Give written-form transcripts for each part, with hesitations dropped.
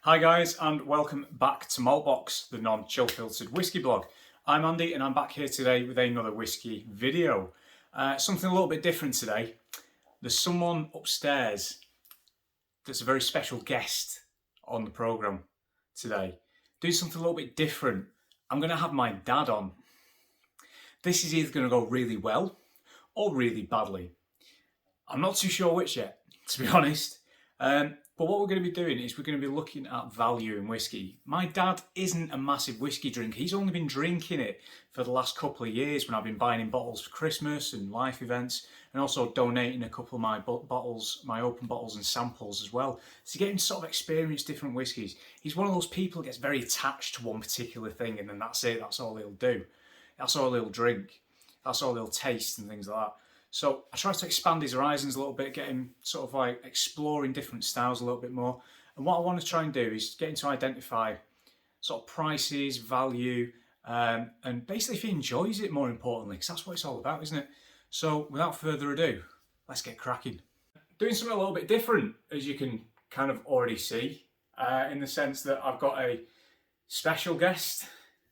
Hi guys, and welcome back to Maltbox, the non-chill filtered whiskey blog. I'm Andy and I'm back here today with another whiskey video. Something a little bit different today. There's someone upstairs that's a very special guest on the programme today. Doing something a little bit different. I'm going to have my dad on. This is either going to go really well or really badly. I'm not too sure which yet, to be honest. But what we're going to be doing is we're going to be looking at value in whiskey. My dad isn't a massive whiskey drinker. He's only been drinking it for the last couple of years when I've been buying him bottles for Christmas and life events, and also donating a couple of my bottles, my open bottles and samples as well. So getting to sort of experience different whiskies. He's one of those people that gets very attached to one particular thing, and then that's it. That's all he'll do. That's all he'll drink. That's all he'll taste and things like that. So I try to expand his horizons a little bit, get him sort of like exploring different styles a little bit more. And what I want to try and do is get him to identify sort of prices, value, and basically if he enjoys it, more importantly, because that's what it's all about, isn't it? So without further ado, let's get cracking. Doing something a little bit different, as you can kind of already see, in the sense that I've got a special guest.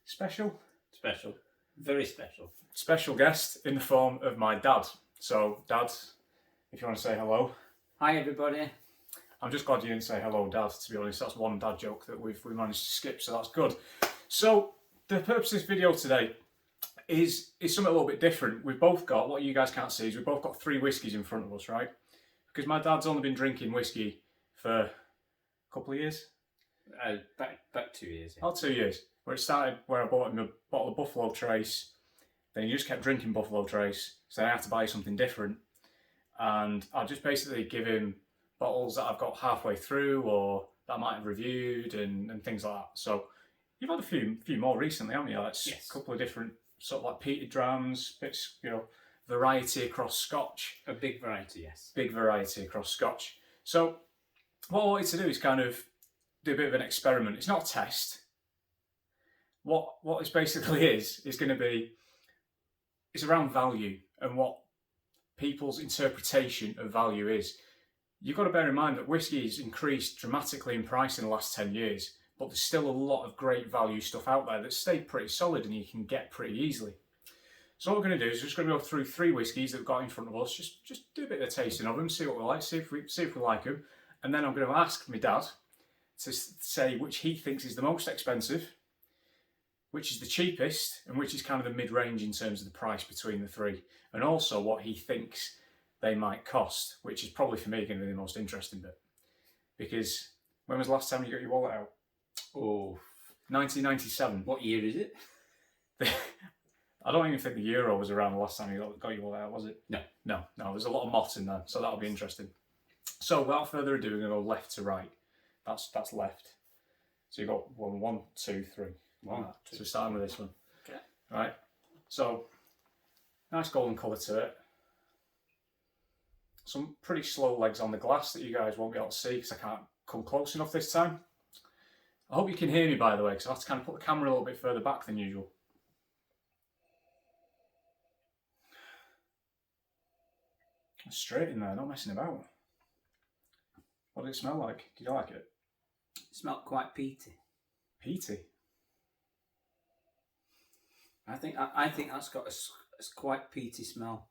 Special? Special. Very special. Special guest in the form of my dad. So, Dad, if you want to say hello. Hi, everybody. I'm just glad you didn't say hello, Dad, to be honest. That's one dad joke that we managed to skip, so that's good. So, the purpose of this video today is something a little bit different. We've both got, what you guys can't see, is we've both got 3 whiskies in front of us, right? Because my dad's only been drinking whiskey for a couple of years. About 2 years. Yeah. About 2 years. Where it started, where I bought him a bottle of Buffalo Trace. Then he just kept drinking Buffalo Trace, so I had to buy something different. And I just basically give him bottles that I've got halfway through or that I might have reviewed and things like that. So you've had a few more recently, haven't you? Like Yes. A couple of different sort of like peated Drams, bits, variety across Scotch. A big variety, yes. Big variety across Scotch. So what I wanted to do is kind of do a bit of an experiment. It's not a test. What this basically is going to be, it's around value and what people's interpretation of value is. You've got to bear in mind that whiskey has increased dramatically in price in the last 10 years, but there's still a lot of great value stuff out there that's stayed pretty solid and you can get pretty easily. So what we're going to do is we're just going to go through 3 whiskies that we've got in front of us, just do a bit of a tasting of them, see what we like, see if we like them, and then I'm going to ask my dad to say which he thinks is the most expensive, which is the cheapest, and which is kind of the mid-range in terms of the price between the 3, and also what he thinks they might cost, which is probably for me going to be the most interesting bit. Because when was the last time you got your wallet out? Oh, 1997. what year is it? I don't even think the euro was around the last time you got your wallet out, was it? No. No, there's a lot of moths in there, so that'll be interesting. So without further ado, we're going to go left to right. That's left. So you've got 1, 2, 3. One, So we're starting with this one. Okay. Right. So, nice golden colour to it. Some pretty slow legs on the glass that you guys won't be able to see because I can't come close enough this time. I hope you can hear me, by the way, because I have to kind of put the camera a little bit further back than usual. Straight in there, not messing about. What did it smell like? Did you like it? It smelled quite peaty. Peaty. I think that's got a quite peaty smell.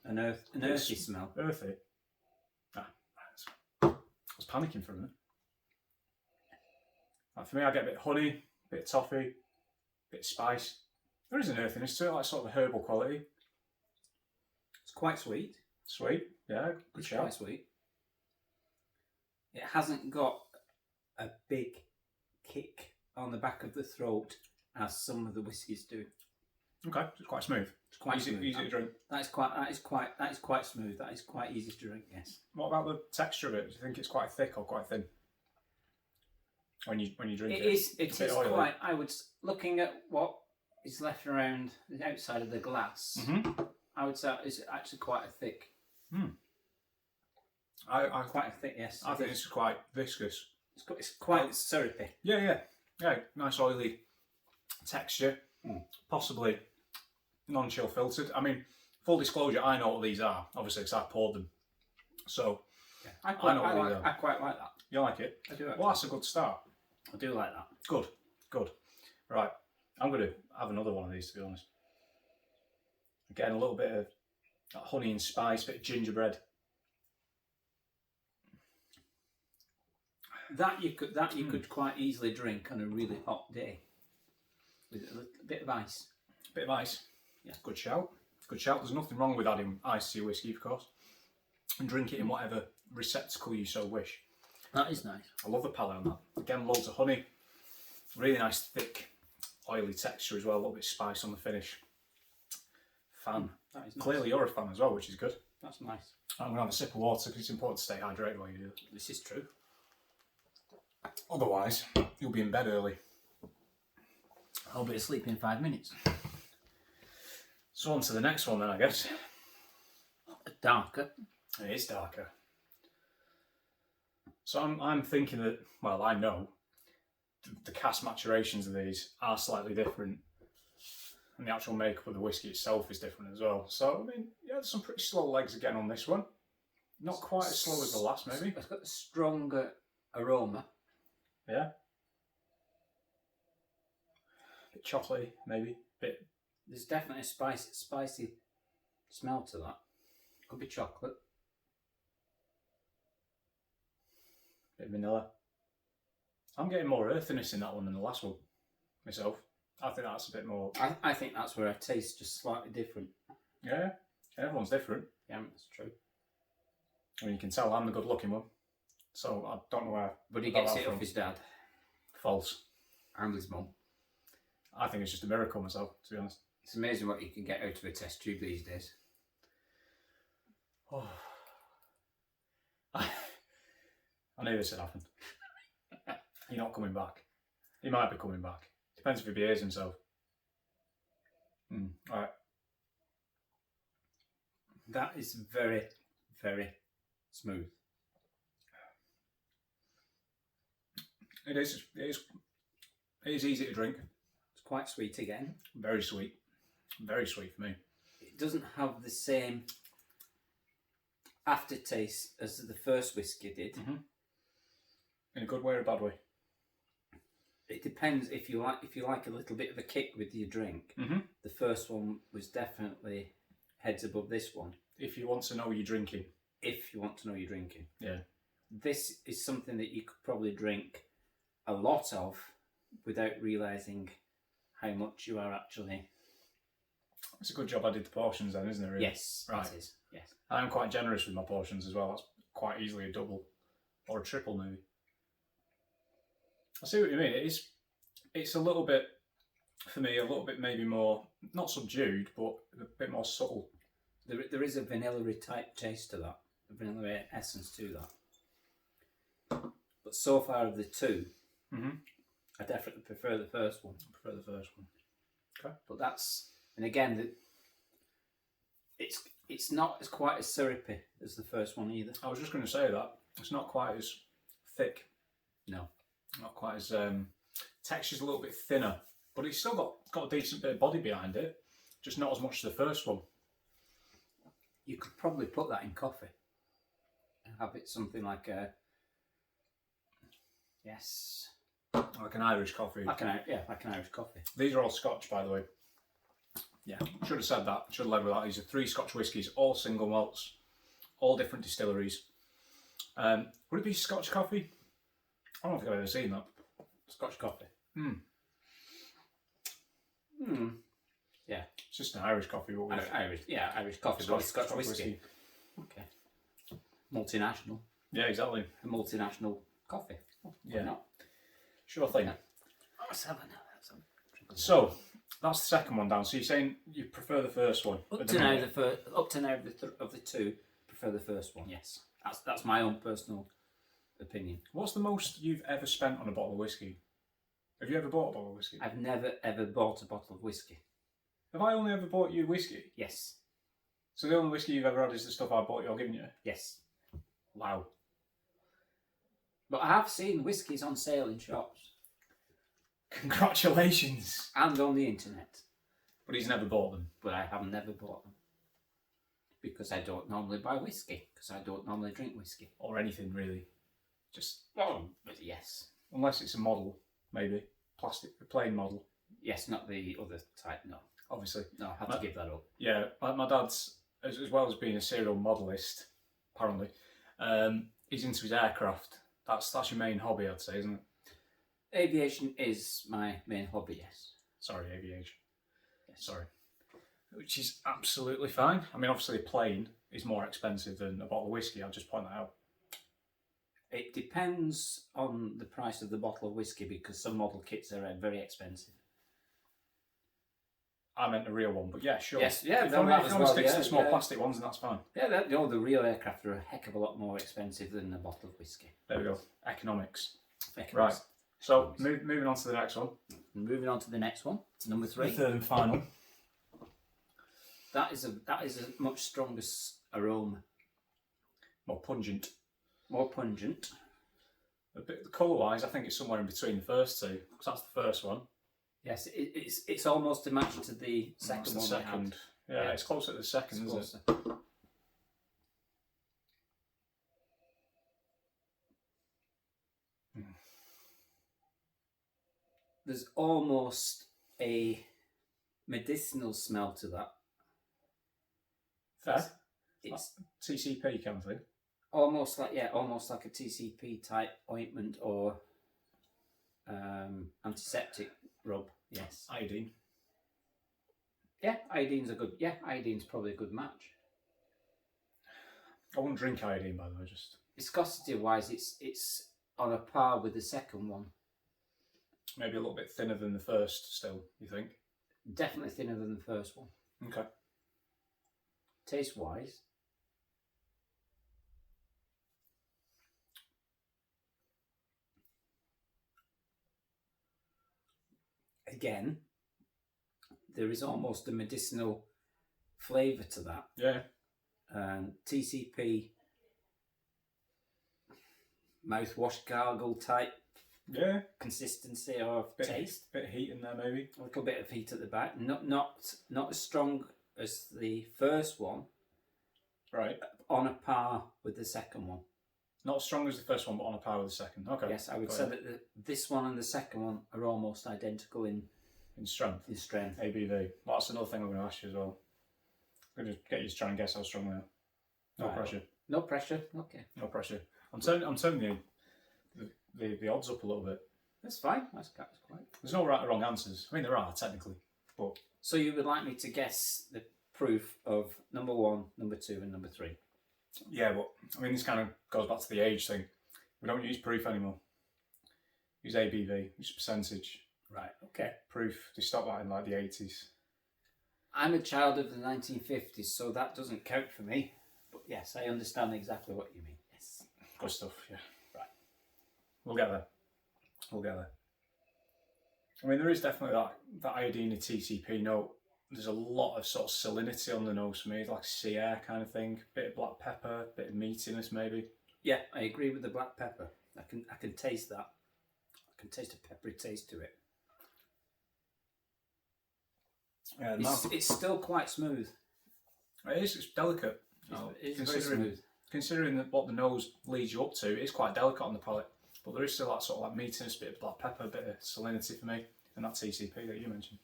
An earthy smell. Earthy. I was panicking for a minute. Like for me, I get a bit of honey, a bit of toffee, a bit of spice. There is an earthiness to it, like sort of a herbal quality. It's quite sweet. Sweet, yeah, good It's shout. quite sweet. It hasn't got a big kick on the back of the throat as some of the whiskies do. Okay, it's quite smooth. It's quite easy, smooth. easy to drink. That is quite smooth. That is quite easy to drink. Yes. What about the texture of it? Do you think it's quite thick or quite thin? When you drink it, It is oily. quite. I would, looking at what is left around the outside of the glass, I would say it's actually quite a thick. Quite a thick. Yes. I think it's quite viscous. It's quite syrupy. Yeah. Nice oily texture. Possibly non-chill filtered. I mean, full disclosure, I know what these are, obviously, because I poured them. So, Yeah. I I quite like that. You like it? I do. Well, that's a good start. I do like that. Good, good. Right, I'm going to have another one of these, to be honest. Again, a little bit of honey and spice, bit of gingerbread. That you could quite easily drink on a really hot day with a little bit of ice. Bit of ice. Yeah. Good shout. Good shout. There's nothing wrong with adding ice to your whiskey, of course. And drink it in whatever receptacle you so wish. That is nice. I love the palate on that. Again, loads of honey. Really nice, thick, oily texture as well. A little bit of spice on the finish. Fan. That is nice. Clearly you're a fan as well, which is good. That's nice. I'm going to have a sip of water because it's important to stay hydrated while you do it. This is true. Otherwise, you'll be in bed early. I'll be asleep in 5 minutes. So on to the next one then, I guess. Darker. It is darker. So I'm thinking that, well, I know the cask maturations of these are slightly different, and the actual makeup of the whiskey itself is different as well. So, I mean, yeah, there's some pretty slow legs again on this one. Not quite as slow as the last, maybe. It's got a stronger aroma. Yeah. Bit chocolatey, maybe. Bit. There's definitely a spicy smell to that. Could be chocolate. Bit of vanilla. I'm getting more earthiness in that one than the last one, myself. I think that's a bit more... I think that's where I taste just slightly different. Yeah, everyone's different. Yeah, that's true. I mean, you can tell I'm the good-looking one. So I don't know where... But he gets it off his dad. False. And his mum. I think it's just a miracle myself, to be honest. It's amazing what you can get out of a test tube these days. Oh. I knew this would happen. You're not coming back. He might be coming back. Depends if he behaves himself. Alright. That is very, very smooth. It is easy to drink. It's quite sweet again. Very sweet. Very sweet for me. It doesn't have the same aftertaste as the first whiskey did. Mm-hmm. In a good way or a bad way? It depends if you like a little bit of a kick with your drink. Mm-hmm. The first one was definitely heads above this one. If you want to know you're drinking. If you want to know you're drinking. Yeah. This is something that you could probably drink a lot of without realising how much you are actually... It's a good job I did the portions then, isn't it? Really? Yes, right. it is. Yes. I am quite generous with my portions as well. That's quite easily a double or a triple maybe. I see what you mean. It's a little bit, for me, a little bit maybe more, not subdued, but a bit more subtle. There is a vanilla-y type taste to that, a vanilla essence to that. But so far of the two, I definitely prefer the first one. Okay. But that's, and again, it's not as quite as syrupy as the first one either. I was just going to say that. It's not quite as thick. No. Not quite as, texture's a little bit thinner, but it's still got a decent bit of body behind it, just not as much as the first one. You could probably put that in coffee and have it something like a, yes. Like an Irish coffee. Like an Irish coffee. These are all Scotch, by the way. Yeah, should have said that. Should have led with that. These are 3 Scotch whiskies, all single malts, all different distilleries. Would it be Scotch coffee? I don't think I've ever seen that. Scotch coffee. Yeah. It's just an Irish coffee. Irish coffee. Scotch whiskey. Okay. Multinational. Yeah, exactly. A multinational coffee. Yeah. Not? Sure thing. Yeah. Let's have a So, that's the second one down. So you're saying you prefer the first one? Up to now, of the two, prefer the first one. Yes, that's my own personal opinion. What's the most you've ever spent on a bottle of whiskey? Have you ever bought a bottle of whiskey? I've never ever bought a bottle of whiskey. Have I only ever bought you whiskey? Yes. So the only whiskey you've ever had is the stuff I bought you or given you? Yes. Wow. But I have seen whiskies on sale in shops. Congratulations. And on the internet. But he's never bought them. But I have never bought them. because I don't normally buy whiskey, because I don't normally drink whiskey. Or anything really. Just But yes. unless it's a model, maybe a plain model. Yes, not the other type. No, Obviously. no, I have to give that up. Yeah, my dad's, as well as being a serial modelist, apparently, he's into his aircraft. That's your main hobby, I'd say, isn't it? Aviation is my main hobby. Yes. Sorry, aviation. Yes. Sorry. Which is absolutely fine. I mean, obviously, a plane is more expensive than a bottle of whiskey. I'll just point that out. It depends on the price of the bottle of whiskey, because some model kits are very expensive. I meant the real one, but yeah, sure. Yes, yeah, If that you as want well, to stick to yeah, the small yeah. plastic ones, then that's fine. Yeah, the real aircraft are a heck of a lot more expensive than a bottle of whiskey. There we go. Economics. Right. Right. So, moving on to the next one. Moving on to the next one, number 3. The third and final. That is a much stronger aroma, More pungent. more pungent. A bit colour-wise, I think it's somewhere in between the first two, because that's the first one. Yes, it's almost a match to the second That's the one. second. Yeah, it's closer to the second, isn't it? There's almost a medicinal smell to that. Fair. It's TCP kind of thing. almost like a TCP type ointment or antiseptic rub. Yes. Iodine. Yeah, iodine's iodine's probably a good match. I wouldn't drink iodine, by the way, just... Viscosity wise, it's on a par with the second one. Maybe a little bit thinner than the first still, you think? Definitely thinner than the first one. Okay. Taste wise, again, there is almost a medicinal flavour to that. Yeah. TCP mouthwash gargle type consistency or taste. Bit of heat in there, maybe. A little bit of heat at the back. Not as strong as the first one. Right. On a par with the second one. Not as strong as the first one, but on a par with the second. Okay. Yes, I would say that this one and the second one are almost identical in strength. In strength. ABV. Well, that's another thing I'm going to ask you as well. I'm going to get you to try and guess how strong they are. No pressure. No pressure. Okay. No pressure. I'm turning the odds up a little bit. That's fine. That's quite. There's no right or wrong answers. I mean, there are technically, but. So you would like me to guess the proof of number 1, number 2, and number 3? Yeah, but I mean, this kind of goes back to the age thing. We don't use proof anymore. Use ABV, use percentage. Right. Okay. Proof. They stopped that in like the 80s. I'm a child of the 1950s, so that doesn't count for me. But yes, I understand exactly what you mean. Yes. Good stuff. Yeah. Right. We'll get there. We'll get there. I mean, there is definitely that iodine and TCP note. There's a lot of sort of salinity on the nose for me, like sea air kind of thing. Bit of black pepper, bit of meatiness maybe. Yeah, I agree with the black pepper. I can taste that. I can taste a peppery taste to it. It's still quite smooth. It is. It's delicate. It's very smooth. Considering what the nose leads you up to, it is quite delicate on the palate. But there is still that sort of like meatiness, bit of black pepper, bit of salinity for me, and that TCP that you mentioned.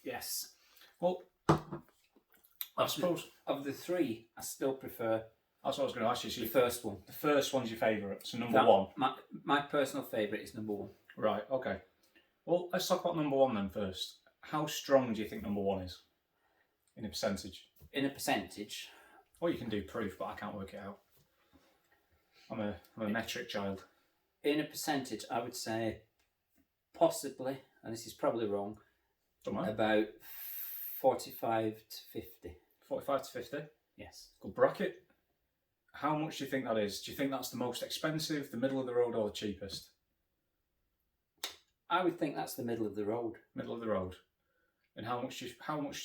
Yes. Well, I suppose of the 3, I still prefer. That's what I was going to ask you. So the first one. The first one's your favourite. So number 1. My personal favourite is number 1. Right. Okay. Well, let's talk about number 1 then first. How strong do you think number 1 is in a percentage? In a percentage. Well, you can do proof, but I can't work it out. I'm a metric child. In a percentage, I would say possibly, and this is probably wrong, about 45 to 50. 45 to 50? Yes. Good bracket. How much do you think that is? Do you think that's the most expensive, the middle of the road, or the cheapest? I would think that's the middle of the road. Middle of the road. And how much do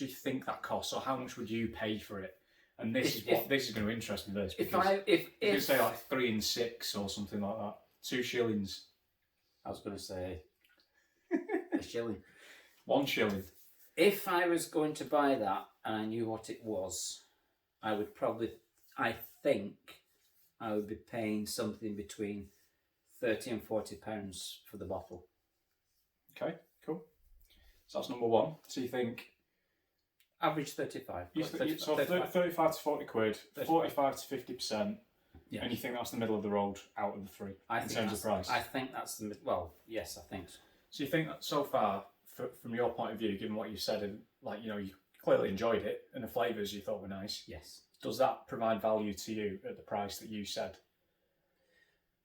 you think that costs, or how much would you pay for it? And this is going to interest me. This if you say like 3 and 6 or something like that, 2 shillings. I was going to say a shilling. 1 shilling. If I was going to buy that and I knew what it was, I think I would be paying something between £30 and £40 for the bottle. Okay, cool. So that's number one. So you think... Average 35. So 35 to 40 quid, 35. 45 to 50%. Yeah. And you think that's the middle of the road out of the three in terms of price? I think that's the... Well, yes, I think so. So you think that so far, from your point of view, given what you said, and like, you know, you clearly enjoyed it and the flavours you thought were nice. Yes. Does that provide value to you at the price that you said?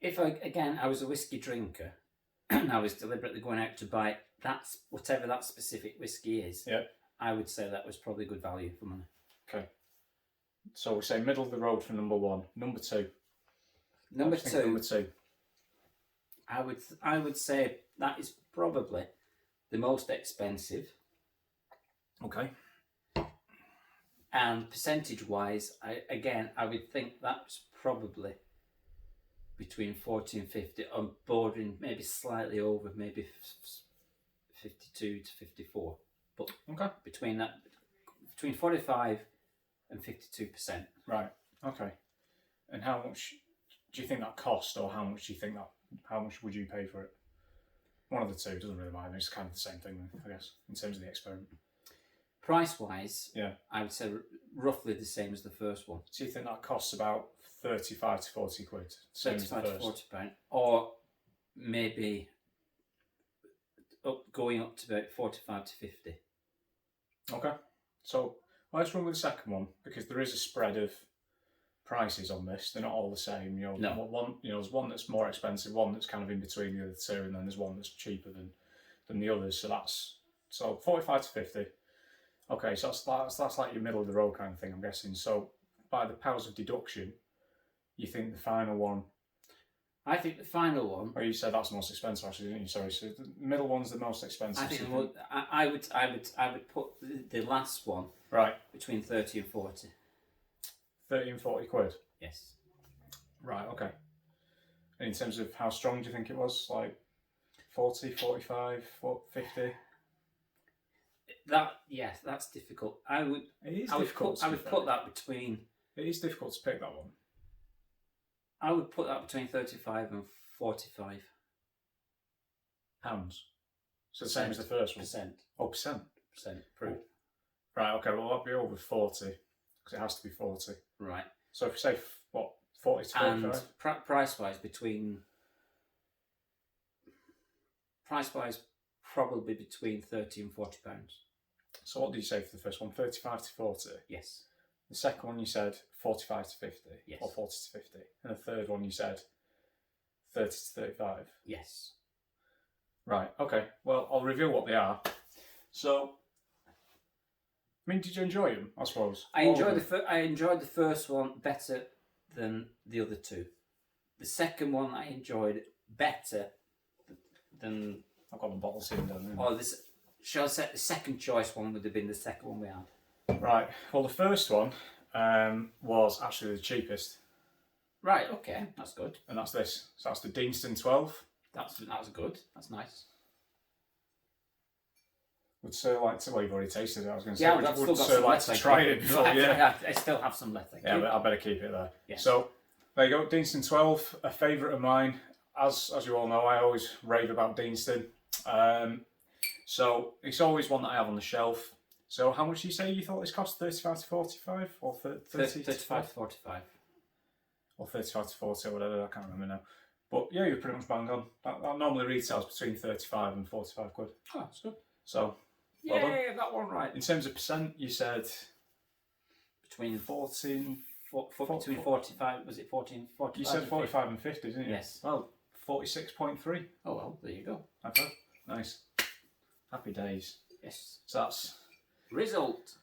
If I was a whiskey drinker and I was deliberately going out to buy whatever that specific whiskey is, yeah, I would say that was probably good value for money. Okay. So we say middle of the road for number one. Number two. Number two. I would say that is probably the most expensive. Okay. And percentage-wise, I would think that's probably between 40 and 50, on bordering maybe slightly over, maybe 52 to 54. But okay, between 45 and 52%. Right. Okay. And how much do you think that cost, or how much do you think that? How much would you pay for it? One of the two, doesn't really matter. It's kind of the same thing, I guess, in terms of the experiment. Price-wise, yeah, I would say roughly the same as the first one. So you think that costs about 35 to 40 quid? Same as the first? 35 to 40 pounds, or maybe going up to about 45 to 50. Okay. So let's run with the second one, because there is a spread of prices on this. They're not all the same. You know, no. One, you know, there's one that's more expensive, one that's kind of in between the other two, and then there's one that's cheaper than the others. So 45 to 50. Okay, so that's like your middle of the road kind of thing, I'm guessing. So by the powers of deduction, you think the final one? I think the final one. Oh, you said that's the most expensive, actually, didn't you? Sorry. So the middle one's the most expensive. I think I would put the last one right between 30 and 40. 30 and 40 quid. Yes. Right. Okay. And in terms of how strong do you think it was? Like 40, 45, 50? That's difficult. I would put that between. It is difficult to pick that one. I would put that between 35 and 45 pounds. So the same as the first one. Percent. Oh, percent proof. Right. Okay. Well, that'll be over 40 because it has to be 40. Right. So if we say 40 to 45. And price-wise, probably between 30 and 40 pounds. So what did you say for the first one? 35 to 40? Yes. The second one you said 45 to 50? Yes. Or 40 to 50? And the third one you said 30 to 35? Yes. Right, okay. Well, I'll reveal what they are. So, I mean, did you enjoy them, I suppose? I enjoyed the first one better than the other two. The second one I enjoyed better than... I've got the bottles here down there. Or this... Shall I say the second choice one would have been the second one we had? Right. Well, the first one was actually the cheapest. Right. Okay. That's good. And that's this. So that's the Deanston 12. That's good. That's nice. Would Sir like to? Well, you've already tasted it. I was going to say. Yeah, would Sir like to try it before? Yeah. I still have some left. Yeah, but I better keep it there. Yes. So there you go. Deanston 12, a favourite of mine. As you all know, I always rave about Deanston. So it's always one that I have on the shelf. So how much do you say you thought this cost? 35 to 45 or 30 35 to 45? Or 35 to 40 or whatever, I can't remember now. But yeah, you're pretty much bang on. That normally retails between 35 and 45 quid. Oh, that's good. So, well done. That one right. In terms of percent, you said between 14... between 45, was it 14? 45 you said 45 and 50, didn't you? Yes. Well, 46.3. Oh well, there you go. Okay, nice. Happy days. Yes. So that's... Result.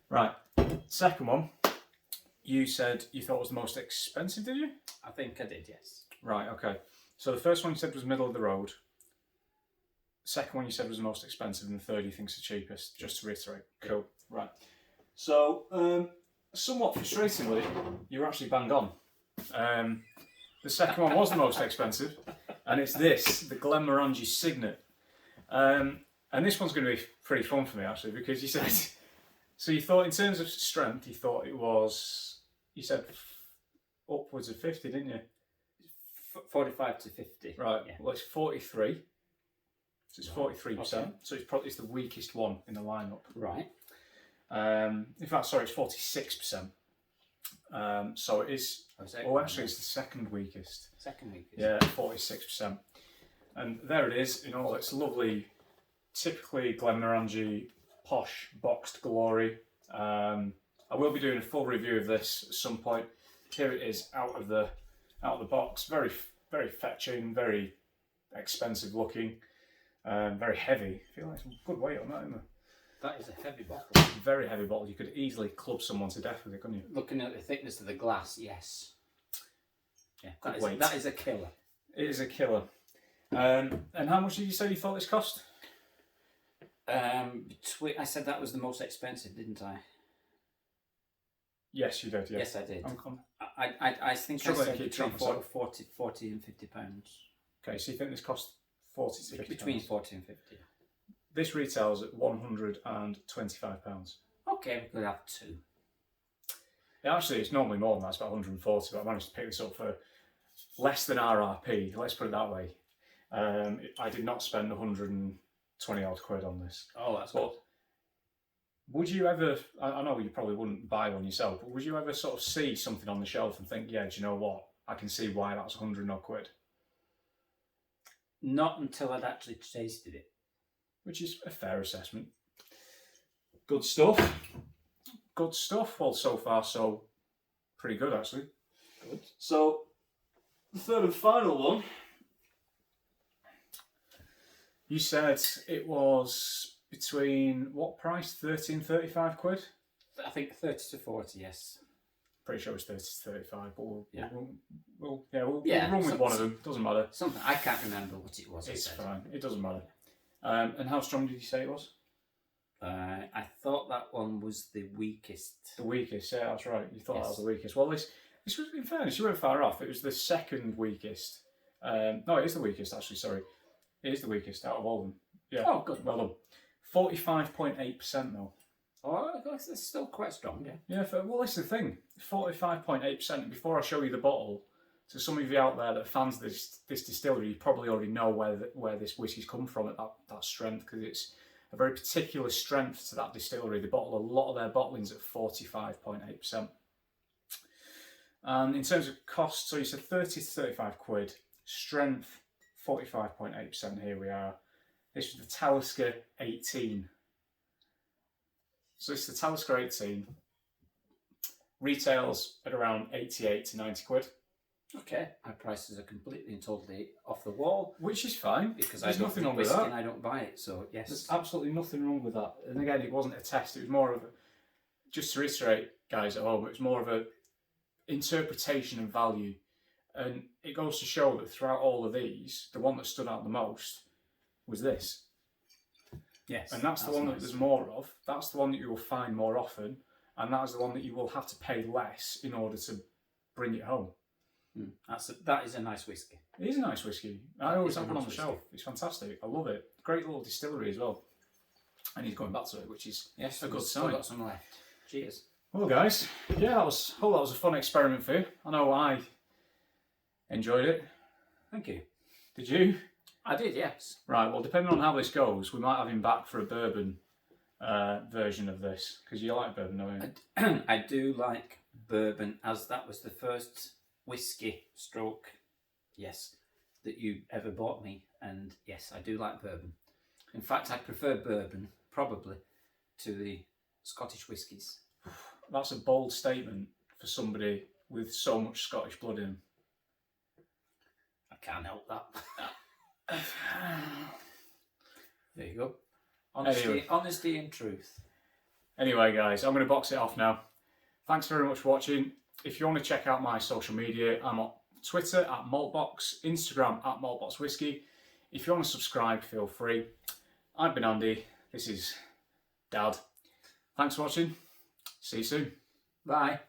Right. Second one, you said you thought was the most expensive, did you? I think I did, yes. Right, okay. So the first one you said was middle of the road. The second one you said was the most expensive, and the third you think's the cheapest, just to reiterate. Cool. Right. So, somewhat frustratingly, you were actually bang on. The second one was the most expensive, and it's this, the Glenmorangie Signet. And this one's going to be pretty fun for me actually, because you said, so you thought in terms of strength, you thought it was, you said upwards of 50, didn't you? 45 to 50. Right, Yeah. well it's 43. So it's 43%. Okay. So it's the weakest one in the lineup. Right. In fact, sorry, it's 46%. So it is. Oh, actually, it's the second weakest. Second weakest. Yeah, 46%. And there it is in all its lovely, typically Glenmorangie posh boxed glory. I will be doing a full review of this at some point. Here it is out of the box. Very fetching, very expensive looking, very heavy. I feel like some good weight on that, isn't there? That is a heavy bottle. Very heavy bottle. You could easily club someone to death with it, couldn't you? Looking at the thickness of the glass, yes. Yeah, Good that is a killer. It is a killer. And how much did you say you thought this cost? I said that was the most expensive, didn't I? Yes, you did. Yeah. Yes, I did. I I think I struggling to said keep between track myself. 40 and 50 pounds. Okay, so you think this cost 40 to 50 Between pounds? 40 and 50. This retails at £125. Okay, we could have two. Yeah, actually, it's normally more than that. It's about 140, but I managed to pick this up for less than RRP. Let's put it that way. I did not spend 120 odd quid on this. Oh, that's But would you ever, I know you probably wouldn't buy one yourself, but would you ever sort of see something on the shelf and think, yeah, do you know what? I can see why that's 100 odd quid. Not until I'd actually tasted it. Which is a fair assessment. Good stuff. Good stuff. Well, so far, so pretty good, actually. Good. So, the third and final one. You said it was between what price? 30 and 35 quid? I think 30 to 40, yes. Pretty sure it's 30 to 35, but we'll run Yeah, with one of them. Doesn't matter. Something, I can't remember what it was. It's fine. It doesn't matter. And how strong did you say it was? I thought that one was the weakest. The weakest, yeah, that's right. You thought Yes. that was the weakest. Well, this was, in fairness, you weren't far off. It was the second weakest. No, it is the weakest, actually, sorry. It is the weakest out of all of them. Yeah. Oh, good. Well done. 45.8% though. Oh, that's still quite strong, yeah. Yeah, well, that's the thing. 45.8%. Before I show you the bottle, to some of you out there that are fans of this distillery, you probably already know where this whiskey's come from at that strength, because it's a very particular strength to that distillery. They bottle a lot of their bottlings at 45.8%. And in terms of cost, so you said 30 to 35 quid, strength 45.8%. Here we are. This was the Talisker 18. So this is the Talisker 18. Retails at around 88 to 90 quid. Okay, my prices are completely and totally off the wall. Which is fine, Because there's I don't nothing drink wrong with whiskey that. and I don't buy it, so yes. There's absolutely nothing wrong with that. And again, it wasn't a test, it was more of a, just to reiterate, guys at home, it was more of a interpretation and value. And it goes to show that throughout all of these, the one that stood out the most was this. Yes. And that's the one that there's more of. That's the one that you will find more often. And that is the one that you will have to pay less in order to bring it home. That is a nice whiskey. It is a nice whiskey. I always have one on the shelf. It's fantastic. I love it. Great little distillery as well. And he's going back to it, which is a good Still sign. got some left. Cheers. Well, guys, yeah, that was a fun experiment for you. I know I enjoyed it. Thank you. Did you? I did, yes. Right, well, depending on how this goes, we might have him back for a bourbon version of this, because you like bourbon, don't you? I do like bourbon, as that was the first whiskey stroke, yes, that you ever bought me. And yes, I do like bourbon. In fact, I prefer bourbon, probably, to the Scottish whiskies. That's a bold statement for somebody with so much Scottish blood in him. I can't help that. There you go. Honesty and truth. Anyway, guys, I'm going to box it off now. Thanks very much for watching. If you want to check out my social media, I'm on Twitter at Maltbox, Instagram at MaltboxWhiskey. If you want to subscribe, feel free. I've been Andy. This is Dad. Thanks for watching. See you soon. Bye.